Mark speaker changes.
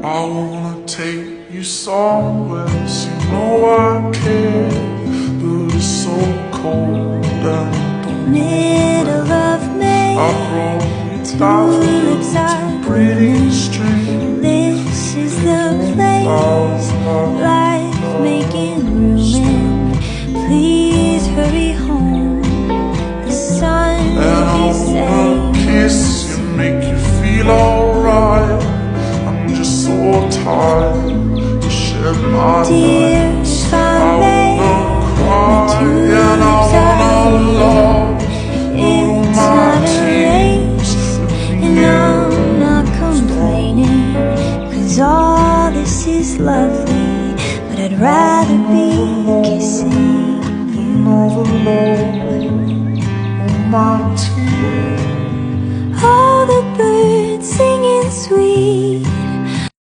Speaker 1: I wanna take you somewhere, so you know I care. But it's so cold and I don't
Speaker 2: Middle of May,
Speaker 1: I brought you daffodils and pretty strings.
Speaker 2: this is the place, life making room in. Please hurry home, the sun will be
Speaker 1: And I
Speaker 2: safe.
Speaker 1: wanna kiss you, make you feel alright. I'm just so tired to shed my
Speaker 2: Dear,
Speaker 1: light.
Speaker 2: if
Speaker 1: I
Speaker 2: I may,
Speaker 1: wanna cry
Speaker 2: the
Speaker 1: and I
Speaker 2: tulips are
Speaker 1: wanna love.
Speaker 2: it's not a race, and I'm not complaining, 'cause all this is lovely, but I'd rather be kissing you.
Speaker 1: Overload all my tears.
Speaker 2: All the birds singing sweet,